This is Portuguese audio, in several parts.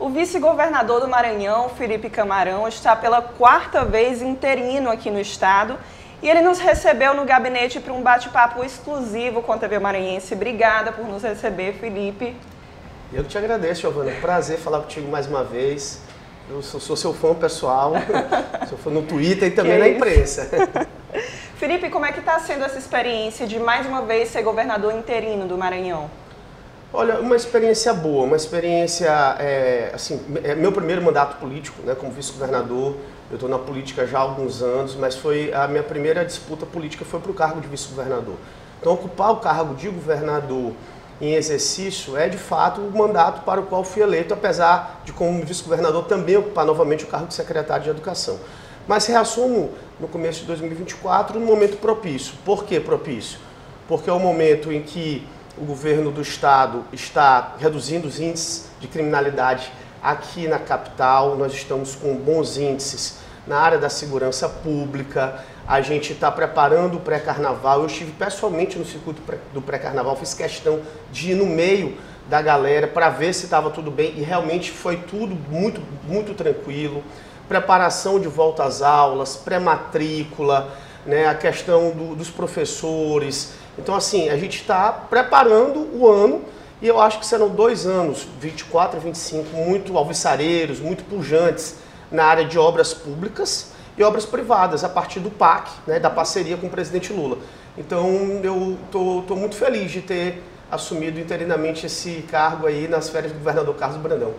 O vice-governador do Maranhão, Felipe Camarão, está pela quarta vez interino aqui no estado e ele nos recebeu no gabinete para um bate-papo exclusivo com a TV Maranhense. Obrigada por nos receber, Felipe. Eu que te agradeço, Giovana. Prazer falar contigo mais uma vez. Eu sou seu fã pessoal, sou fã no Twitter e também na imprensa. Felipe, como é que está sendo essa experiência de mais uma vez ser governador interino do Maranhão? Olha, uma experiência boa, uma experiência, é meu primeiro mandato político, né, como vice-governador. Eu estou na política já há alguns anos, mas foi a minha primeira disputa política foi para o cargo de vice-governador. Então, ocupar o cargo de governador em exercício é, de fato, o mandato para o qual fui eleito, apesar de, como vice-governador, também ocupar novamente o cargo de secretário de Educação. Mas reassumo no começo de 2024 num momento propício. Por que propício? Porque é o momento em que o governo do estado está reduzindo os índices de criminalidade aqui na capital. Nós estamos com bons índices na área da segurança pública. A gente está preparando o pré-carnaval. Eu estive pessoalmente no circuito do pré-carnaval, fiz questão de ir no meio da galera para ver se estava tudo bem e realmente foi tudo muito tranquilo. Preparação de volta às aulas, pré-matrícula, né, a questão dos professores. Então, assim, a gente está preparando o ano e eu acho que serão 2 anos, 24 e 25, muito alvissareiros, muito pujantes na área de obras públicas e obras privadas, a partir do PAC, né, da parceria com o presidente Lula. Então, eu estou muito feliz de ter assumido interinamente esse cargo aí nas férias do governador Carlos Brandão.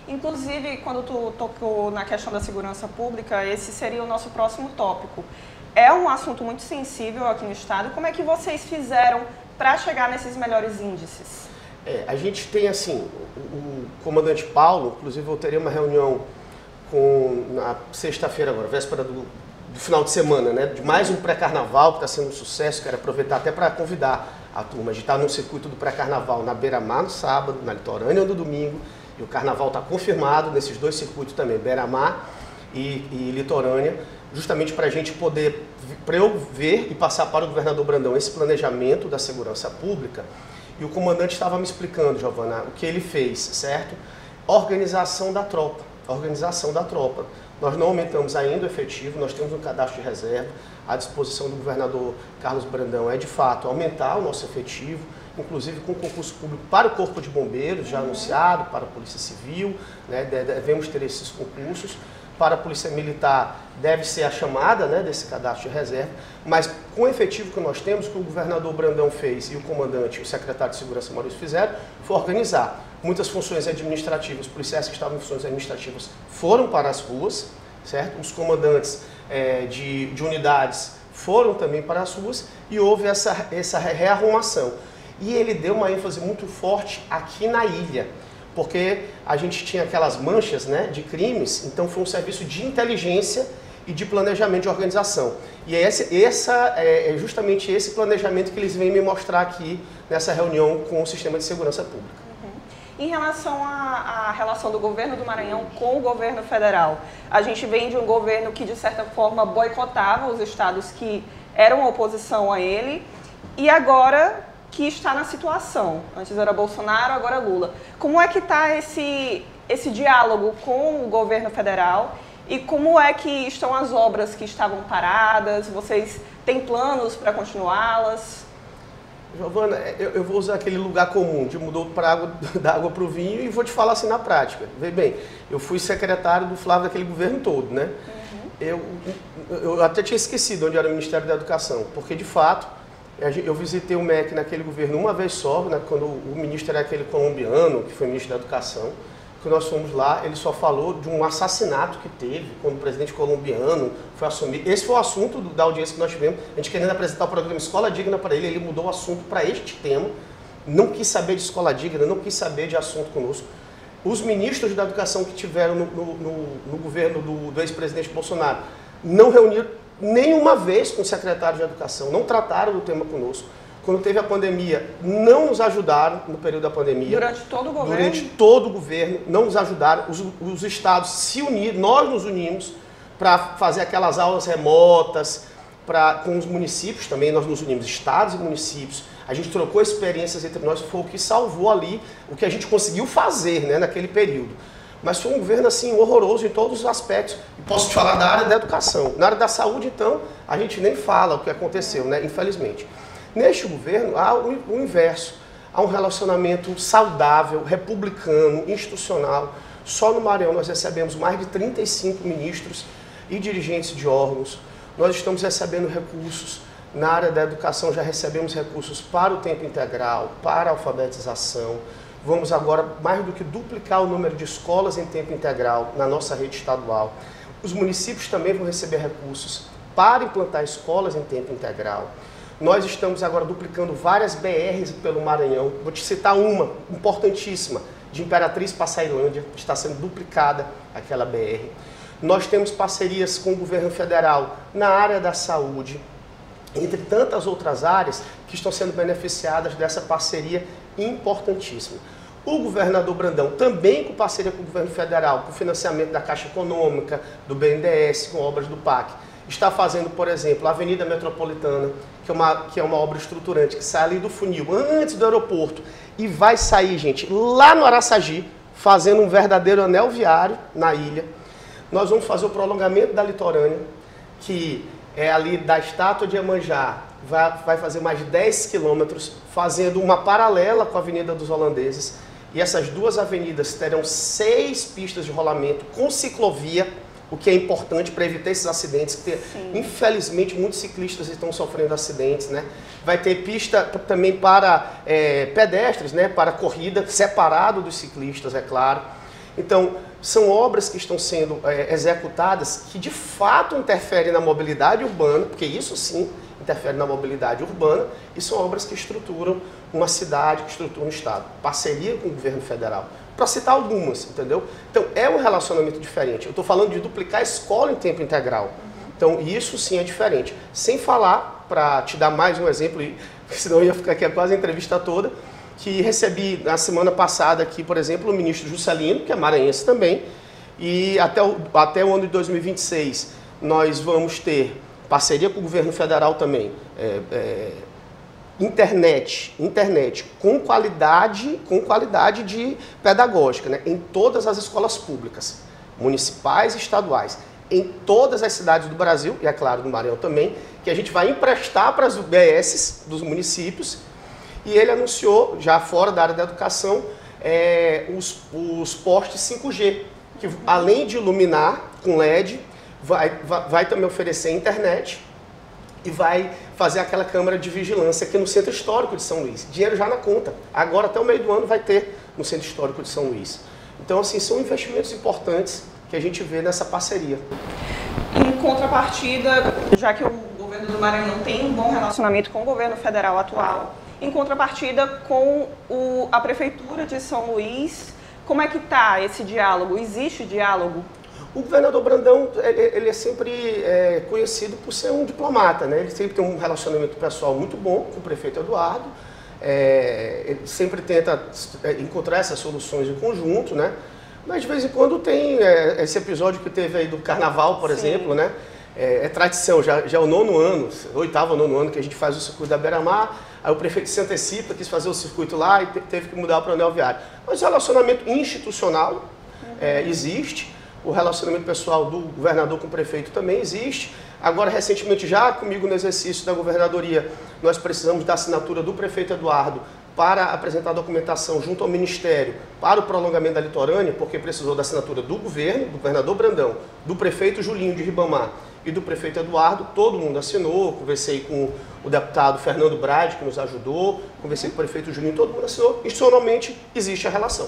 Inclusive, quando tu tocou na questão da segurança pública, esse seria o nosso próximo tópico. É um assunto muito sensível aqui no estado. Como é que vocês fizeram para chegar nesses melhores índices? A gente tem, assim, o comandante Paulo, inclusive eu teria uma reunião na sexta-feira agora, véspera do final de semana, né, de mais um pré-carnaval que está sendo um sucesso. Quero aproveitar até para convidar a turma. A gente está no circuito do pré-carnaval na Beira-Mar no sábado, na Litorânea no domingo, e o carnaval está confirmado nesses 2 circuitos também, Beira-Mar e Litorânea, justamente para a gente poder, para eu ver e passar para o governador Brandão esse planejamento da segurança pública. E o comandante estava me explicando, Giovana, o que ele fez, certo? Organização da tropa. Organização da tropa. Nós não aumentamos ainda o efetivo, nós temos um cadastro de reserva. A disposição do governador Carlos Brandão é, de fato, aumentar o nosso efetivo, inclusive com concurso público para o Corpo de Bombeiros, já anunciado, para a Polícia Civil, né, devemos ter esses concursos. Para a Polícia Militar deve ser a chamada, né, desse cadastro de reserva, mas com o efetivo que nós temos, o que o governador Brandão fez e o comandante, o secretário de Segurança Maurício fizeram, foi organizar. Muitas funções administrativas, policiais que estavam em funções administrativas foram para as ruas, certo? Os comandantes de unidades foram também para as ruas e houve essa rearrumação. E ele deu uma ênfase muito forte aqui na ilha, porque a gente tinha aquelas manchas, né, de crimes, então foi um serviço de inteligência e de planejamento de organização. E é justamente esse planejamento que eles vêm me mostrar aqui nessa reunião com o Sistema de Segurança Pública. Em relação à relação do governo do Maranhão com o governo federal, a gente vem de um governo que, de certa forma, boicotava os estados que eram oposição a ele, e agora que está na situação. Antes era Bolsonaro, agora Lula. Como é que está esse diálogo com o governo federal e como é que estão as obras que estavam paradas? Vocês têm planos para continuá-las? Giovana, eu vou usar aquele lugar comum, de mudou da água para o vinho, e vou te falar assim na prática. Vê bem, eu fui secretário do Flávio daquele governo todo, né? Eu até tinha esquecido onde era o Ministério da Educação, porque de fato eu visitei o MEC naquele governo uma vez só, né, quando o ministro era aquele colombiano, que foi ministro da Educação, que nós fomos lá, ele só falou de um assassinato que teve, quando o presidente colombiano foi assumir. Esse foi o assunto da audiência que nós tivemos, a gente querendo apresentar o programa Escola Digna para ele mudou o assunto para este tema, não quis saber de escola digna, não quis saber de assunto conosco. Os ministros da Educação que tiveram no governo do ex-presidente Bolsonaro não reuniram nenhuma vez com o secretário de Educação, não trataram do tema conosco. Quando teve a pandemia, não nos ajudaram no período da pandemia. Durante todo o governo? Durante todo o governo, não nos ajudaram. Os estados se uniram, nós nos unimos para fazer aquelas aulas remotas com os municípios também, nós nos unimos, estados e municípios. a gente trocou experiências entre nós, foi o que salvou ali, o que a gente conseguiu fazer, né, naquele período. Mas foi um governo assim horroroso em todos os aspectos. E posso te falar da área da educação. Na área da saúde, então, a gente nem fala o que aconteceu, né, infelizmente. Neste governo, há o inverso. Há um relacionamento saudável, republicano, institucional. Só no Maranhão nós recebemos mais de 35 ministros e dirigentes de órgãos. Nós estamos recebendo recursos. Na área da educação já recebemos recursos para o tempo integral, para a alfabetização. Vamos agora mais do que duplicar o número de escolas em tempo integral na nossa rede estadual. Os municípios também vão receber recursos para implantar escolas em tempo integral. Nós estamos agora duplicando várias BRs pelo Maranhão. Vou te citar uma importantíssima, de Imperatriz para Ceilândia, está sendo duplicada aquela BR. Nós temos parcerias com o governo federal na área da saúde, entre tantas outras áreas que estão sendo beneficiadas dessa parceria importantíssima. O governador Brandão, também com parceria com o governo federal, com financiamento da Caixa Econômica, do BNDES, com obras do PAC, está fazendo, por exemplo, a Avenida Metropolitana, que é uma obra estruturante, que sai ali do funil, antes do aeroporto, e vai sair, gente, lá no Araçagi, fazendo um verdadeiro anel viário na ilha. Nós vamos fazer o prolongamento da litorânea, que é ali da Estátua de Iemanjá, vai fazer mais de 10 quilômetros, fazendo uma paralela com a Avenida dos Holandeses. E essas duas avenidas terão 6 pistas de rolamento com ciclovia, o que é importante para evitar esses acidentes, que infelizmente muitos ciclistas estão sofrendo acidentes, né? Vai ter pista também para pedestres, né? Para corrida, separado dos ciclistas, é claro. Então, são obras que estão sendo executadas que de fato interferem na mobilidade urbana, porque isso sim interfere na mobilidade urbana, e são obras que estruturam uma cidade, que estruturam um estado. Parceria com o governo federal, para citar algumas, entendeu? Então, é um relacionamento diferente. Eu estou falando de duplicar a escola em tempo integral. Então, isso sim é diferente. Sem falar, para te dar mais um exemplo, senão eu ia ficar aqui quase a entrevista toda, que recebi na semana passada aqui, por exemplo, o ministro Juscelino, que é maranhense também, e até o ano de 2026 nós vamos ter parceria com o governo federal também, internet com qualidade de pedagógica, né, em todas as escolas públicas, municipais e estaduais, em todas as cidades do Brasil, e é claro, no Maranhão também, que a gente vai emprestar para as UBSs dos municípios. E ele anunciou, já fora da área da educação, os postes 5G, que além de iluminar com LED, vai também oferecer internet e vai fazer aquela câmara de vigilância aqui no Centro Histórico de São Luís. Dinheiro já na conta. Agora, até o meio do ano, vai ter no Centro Histórico de São Luís. Então, assim, são investimentos importantes que a gente vê nessa parceria. Em contrapartida, já que o governo do Maranhão tem um bom relacionamento com o governo federal atual, em contrapartida com a Prefeitura de São Luís, como é que está esse diálogo? Existe diálogo? O governador Brandão, ele é sempre conhecido por ser um diplomata, né? Ele sempre tem um relacionamento pessoal muito bom com o prefeito Eduardo, ele sempre tenta encontrar essas soluções em conjunto, né? Mas de vez em quando tem esse episódio que teve aí do Carnaval, por exemplo, né? É tradição, já é o 9º ano, 8º ou 9º ano que a gente faz o circuito da Beira-Mar. Aí o prefeito se antecipa, quis fazer o circuito lá e teve que mudar para o anel viário. Mas o relacionamento institucional existe, o relacionamento pessoal do governador com o prefeito também existe. Agora, recentemente, já comigo no exercício da governadoria, nós precisamos da assinatura do prefeito Eduardo para apresentar a documentação junto ao Ministério para o prolongamento da litorânea, porque precisou da assinatura do governo, do governador Brandão, do prefeito Julinho de Ribamar e do prefeito Eduardo. Todo mundo assinou, conversei com o deputado Fernando Brade, que nos ajudou, conversei com o prefeito Julinho, todo mundo assinou. Institucionalmente, existe a relação.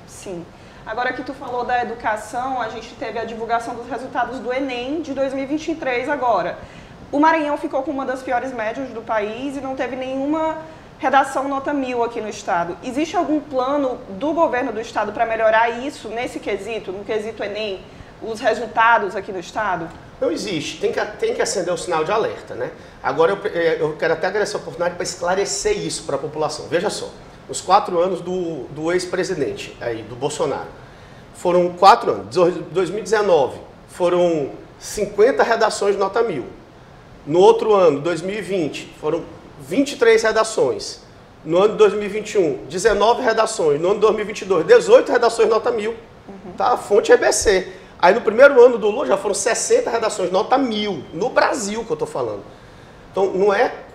Sim. Agora que tu falou da educação, a gente teve a divulgação dos resultados do Enem de 2023 agora. O Maranhão ficou com uma das piores médias do país e não teve nenhuma redação nota 1000 aqui no estado. Existe algum plano do governo do estado para melhorar isso nesse quesito, no quesito Enem, os resultados aqui no estado? Não existe, tem que acender o sinal de alerta, né? Agora eu quero até agradecer a oportunidade para esclarecer isso para a população. Veja só, nos 4 anos do ex-presidente, aí, do Bolsonaro, foram 4 anos, 2019, foram 50 redações de nota 1000. No outro ano, 2020, foram 23 redações. No ano de 2021, 19 redações. No ano de 2022, 18 redações nota 1000. Tá? A fonte é EBC. Aí no primeiro ano do Lula já foram 60 redações nota 1000. No Brasil que eu estou falando. Então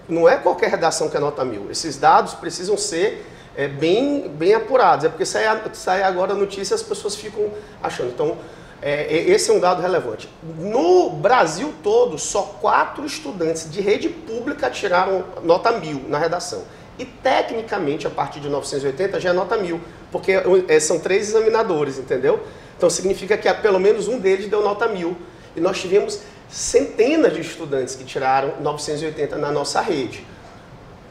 não é qualquer redação que é nota 1000. Esses dados precisam ser bem apurados. É porque sai agora a notícia e as pessoas ficam achando. Então esse é um dado relevante. No Brasil todo, só 4 estudantes de rede pública tiraram nota 1000 na redação. E tecnicamente, a partir de 980 já é nota 1000, porque são 3 examinadores, entendeu? Então significa que pelo menos um deles deu nota 1000. E nós tivemos centenas de estudantes que tiraram 980 na nossa rede.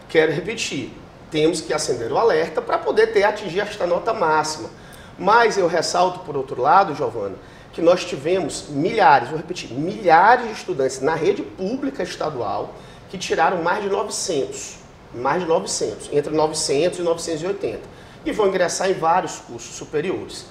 Quero repetir, temos que acender o alerta para poder atingir esta nota máxima. Mas eu ressalto, por outro lado, Giovana, que nós tivemos milhares, vou repetir, milhares de estudantes na rede pública estadual que tiraram mais de 900, entre 900 e 980, e vão ingressar em vários cursos superiores.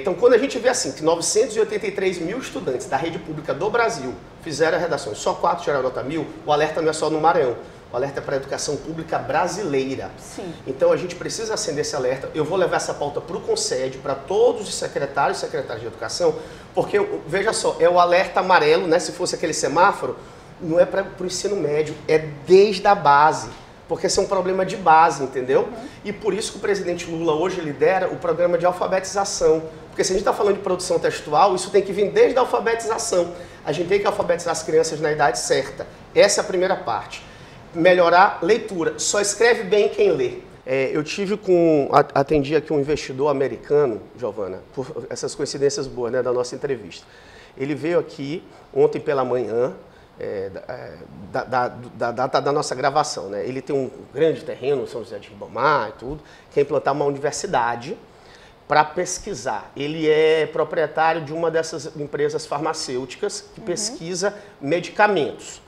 Então, quando a gente vê assim, que 983 mil estudantes da rede pública do Brasil fizeram redações, só 4 tiraram nota 1000, o alerta não é só no Maranhão, o alerta é para a educação pública brasileira. Sim. Então, a gente precisa acender esse alerta. Eu vou levar essa pauta para o Conselho, para todos os secretários e secretárias de educação, porque, veja só, é o alerta amarelo, né? Se fosse aquele semáforo, não é para o ensino médio, é desde a base. Porque esse é um problema de base, entendeu? E por isso que o presidente Lula hoje lidera o programa de alfabetização. Porque se a gente está falando de produção textual, isso tem que vir desde a alfabetização. A gente tem que alfabetizar as crianças na idade certa. Essa é a primeira parte. Melhorar leitura. Só escreve bem quem lê. Atendi aqui um investidor americano, Giovana, por essas coincidências boas, né, da nossa entrevista. Ele veio aqui ontem pela manhã, da data da nossa gravação, né? Ele tem um grande terreno, São José de Ribamar e tudo, quer implantar uma universidade para pesquisar. Ele é proprietário de uma dessas empresas farmacêuticas que pesquisa medicamentos.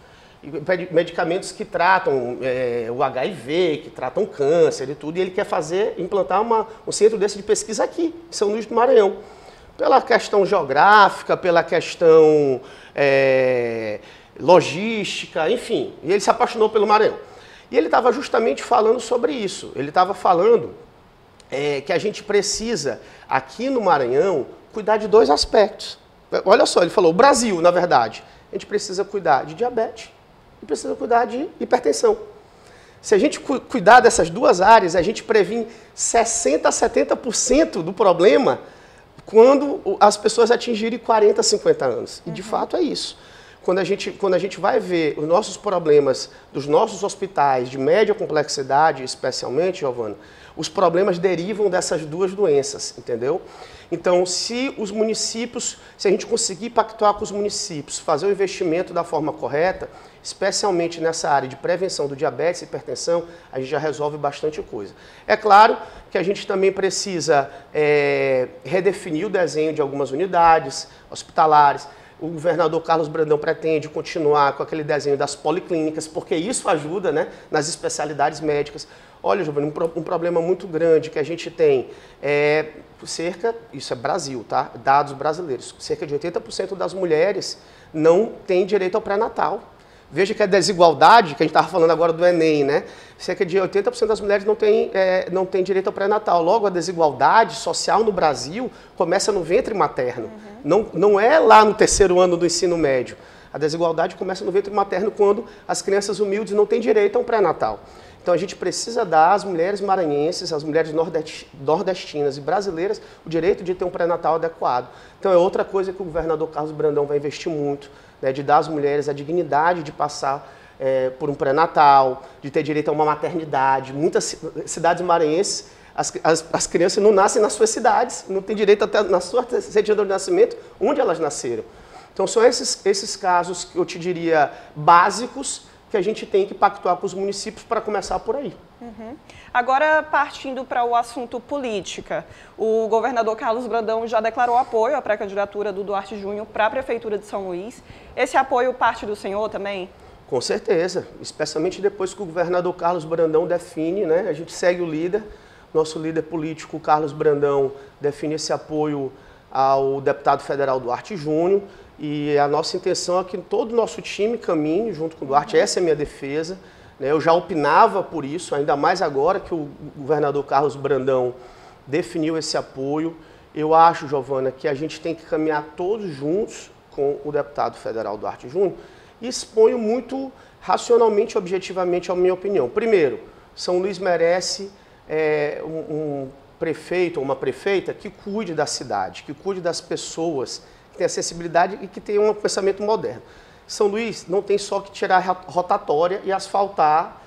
Medicamentos que tratam o HIV, que tratam câncer e tudo, e ele quer implantar um centro desse de pesquisa aqui, em São Luís do Maranhão. Pela questão geográfica, pela questão logística, enfim. E ele se apaixonou pelo Maranhão. E ele estava justamente falando sobre isso. Ele estava falando que a gente precisa, aqui no Maranhão, cuidar de 2 aspectos. Olha só, ele falou, o Brasil, na verdade, a gente precisa cuidar de diabetes e precisa cuidar de hipertensão. Se a gente cuidar dessas 2 áreas, a gente previne 60% a 70% do problema quando as pessoas atingirem 40, 50 anos. E de fato é isso. Quando a gente vai ver os nossos problemas dos nossos hospitais de média complexidade, especialmente, Giovana, os problemas derivam dessas 2 doenças, entendeu? Então, se a gente conseguir pactuar com os municípios, fazer o investimento da forma correta, especialmente nessa área de prevenção do diabetes e hipertensão, a gente já resolve bastante coisa. É claro que a gente também precisa redefinir o desenho de algumas unidades hospitalares. O governador Carlos Brandão pretende continuar com aquele desenho das policlínicas, porque isso ajuda, né, nas especialidades médicas. Olha, Giovanni, um problema muito grande que a gente tem isso é Brasil, tá? Dados brasileiros, cerca de 80% das mulheres não têm direito ao pré-natal. Veja que a desigualdade, que a gente estava falando agora do Enem, né? Cerca de 80% das mulheres não têm direito ao pré-natal. Logo, a desigualdade social no Brasil começa no ventre materno. Não é lá no 3º ano do ensino médio. A desigualdade começa no ventre materno quando as crianças humildes não têm direito a um pré-natal. Então a gente precisa dar às mulheres maranhenses, às mulheres nordestinas e brasileiras, o direito de ter um pré-natal adequado. Então é outra coisa que o governador Carlos Brandão vai investir muito, né, de dar às mulheres a dignidade de passar por um pré-natal, de ter direito a uma maternidade. Muitas cidades maranhenses, as crianças não nascem nas suas cidades, não têm direito até na sua certidão de nascimento, onde elas nasceram. Então são esses casos que eu te diria básicos, que a gente tem que pactuar com os municípios para começar por aí. Agora, partindo para o assunto política, o governador Carlos Brandão já declarou apoio à pré-candidatura do Duarte Júnior para a Prefeitura de São Luís. Esse apoio parte do senhor também? Com certeza, especialmente depois que o governador Carlos Brandão define, né? A gente segue o líder, nosso líder político, Carlos Brandão, define esse apoio ao deputado federal Duarte Júnior. E a nossa intenção é que todo o nosso time caminhe junto com o Duarte, essa é a minha defesa, né? Eu já opinava por isso, ainda mais agora que o governador Carlos Brandão definiu esse apoio. Eu acho, Giovana, que a gente tem que caminhar todos juntos com o deputado federal Duarte Júnior e exponho muito racionalmente e objetivamente a minha opinião. Primeiro, São Luís merece um prefeito ou uma prefeita que cuide da cidade, que cuide das pessoas, que tenha acessibilidade e que tenha um pensamento moderno. São Luís não tem só que tirar a rotatória e asfaltar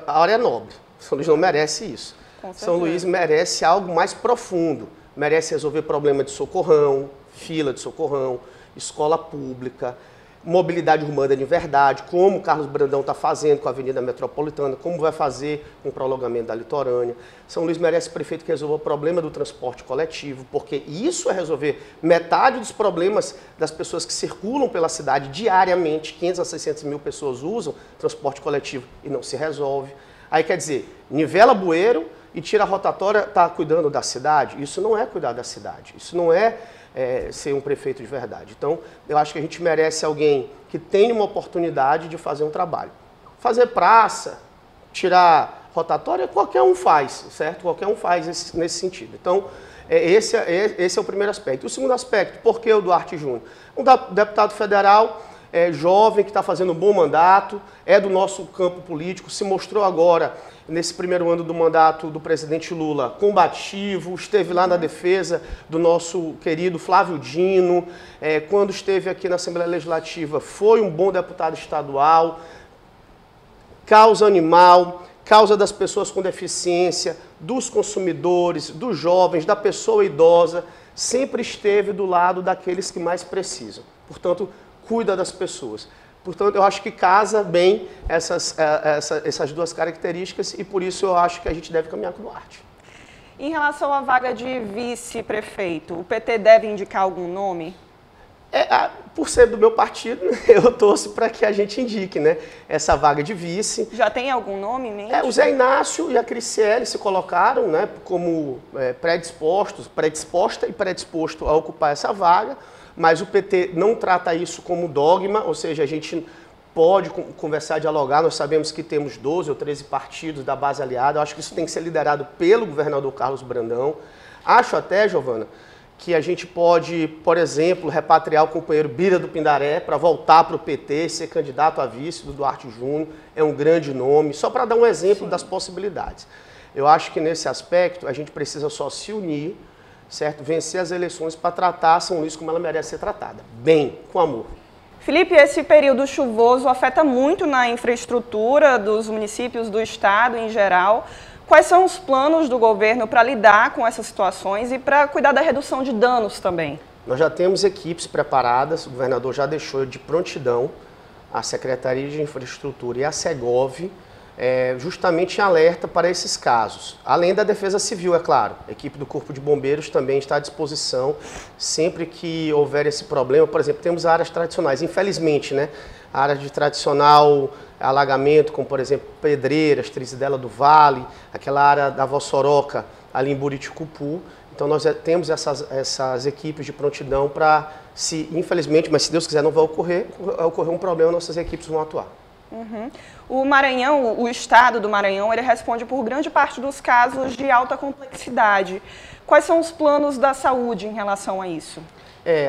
a área nobre. São Luís não merece isso. São Luís merece algo mais profundo, merece resolver problema de socorrão, fila de socorrão, escola pública, mobilidade urbana de verdade, como o Carlos Brandão está fazendo com a Avenida Metropolitana, como vai fazer com o prolongamento da litorânea. São Luís merece prefeito que resolva o problema do transporte coletivo, porque isso é resolver metade dos problemas das pessoas que circulam pela cidade diariamente, 500 a 600 mil pessoas usam transporte coletivo e não se resolve. Aí quer dizer, nivela bueiro e tira a rotatória, está cuidando da cidade? Isso não é cuidar da cidade, isso não é ser um prefeito de verdade. Então, eu acho que a gente merece alguém que tenha uma oportunidade de fazer um trabalho. Fazer praça, tirar rotatória, qualquer um faz, certo? Qualquer um faz nesse sentido. Então, esse é o primeiro aspecto. O segundo aspecto, por que o Duarte Júnior? Um deputado federal jovem, que está fazendo um bom mandato, é do nosso campo político, se mostrou agora, nesse primeiro ano do mandato do presidente Lula, combativo, esteve lá na defesa do nosso querido Flávio Dino, quando esteve aqui na Assembleia Legislativa, foi um bom deputado estadual, causa animal, causa das pessoas com deficiência, dos consumidores, dos jovens, da pessoa idosa, sempre esteve do lado daqueles que mais precisam. Portanto, cuida das pessoas. Portanto, eu acho que casa bem essas duas características e por isso eu acho que a gente deve caminhar com o Duarte. Em relação à vaga de vice-prefeito, o PT deve indicar algum nome? Por ser do meu partido, eu torço para que a gente indique, né, essa vaga de vice. Já tem algum nome em mente? O Zé Inácio e a Criciele se colocaram, né, como predisposta e predisposto a ocupar essa vaga. Mas o PT não trata isso como dogma, ou seja, a gente pode conversar, dialogar, nós sabemos que temos 12 ou 13 partidos da base aliada, eu acho que isso tem que ser liderado pelo governador Carlos Brandão. Acho até, Giovana, que a gente pode, por exemplo, repatriar o companheiro Bira do Pindaré para voltar para o PT, ser candidato a vice do Duarte Júnior, é um grande nome, só para dar um exemplo das possibilidades. Eu acho que nesse aspecto a gente precisa só se unir, certo? Vencer as eleições para tratar São Luís como ela merece ser tratada, bem, com amor. Felipe, esse período chuvoso afeta muito na infraestrutura dos municípios, do estado em geral. Quais são os planos do governo para lidar com essas situações e para cuidar da redução de danos também? Nós já temos equipes preparadas, o governador já deixou de prontidão a Secretaria de Infraestrutura e a Segov, justamente em alerta para esses casos. Além da Defesa Civil, é claro. A equipe do Corpo de Bombeiros também está à disposição sempre que houver esse problema. Por exemplo, temos áreas tradicionais. Infelizmente, né? A área de tradicional alagamento, como por exemplo Pedreiras, Trizidela do Vale, aquela área da Vossoroca, ali em Buriticupu. Então nós temos essas equipes de prontidão para, se infelizmente, mas se Deus quiser não vai ocorrer um problema, nossas equipes vão atuar. Uhum. O Maranhão, o estado do Maranhão, ele responde por grande parte dos casos de alta complexidade. Quais são os planos da saúde em relação a isso?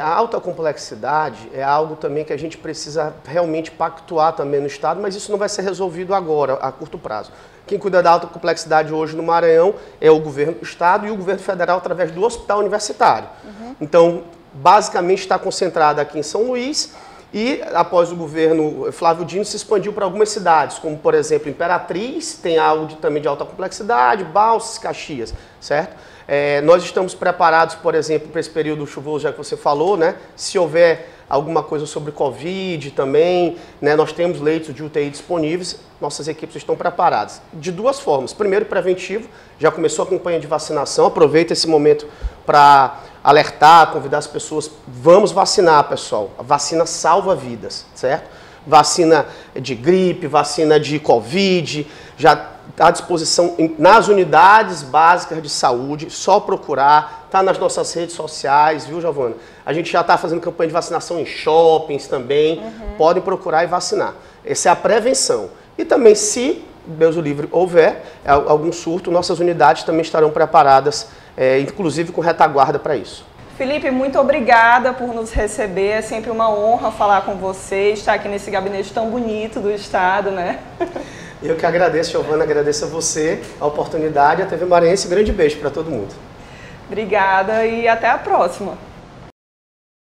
A alta complexidade é algo também que a gente precisa realmente pactuar também no estado, mas isso não vai ser resolvido agora, a curto prazo. Quem cuida da alta complexidade hoje no Maranhão é o governo do estado e o governo federal através do hospital universitário. Uhum. Então, basicamente está concentrado aqui em São Luís. E, após o governo Flávio Dino, se expandiu para algumas cidades, como, por exemplo, Imperatriz, tem algo também de alta complexidade, Balsas, Caxias, certo? Nós estamos preparados, por exemplo, para esse período chuvoso, já que você falou, né? Se houver alguma coisa sobre Covid também, né? Nós temos leitos de UTI disponíveis, nossas equipes estão preparadas. De duas formas. Primeiro, preventivo, já começou a campanha de vacinação, aproveita esse momento para alertar, convidar as pessoas, vamos vacinar, pessoal. A vacina salva vidas, certo? Vacina de gripe, vacina de Covid, já está à disposição nas unidades básicas de saúde, só procurar, está nas nossas redes sociais, viu, Giovana? A gente já está fazendo campanha de vacinação em shoppings também, podem procurar e vacinar. Essa é a prevenção. E também, se, Deus o livre, houver algum surto, nossas unidades também estarão preparadas, inclusive com retaguarda para isso. Felipe, muito obrigada por nos receber, é sempre uma honra falar com você, estar aqui nesse gabinete tão bonito do Estado, né? Eu que agradeço, Giovana, agradeço a você, a oportunidade, a TV Maranhense, grande beijo para todo mundo. Obrigada e até a próxima.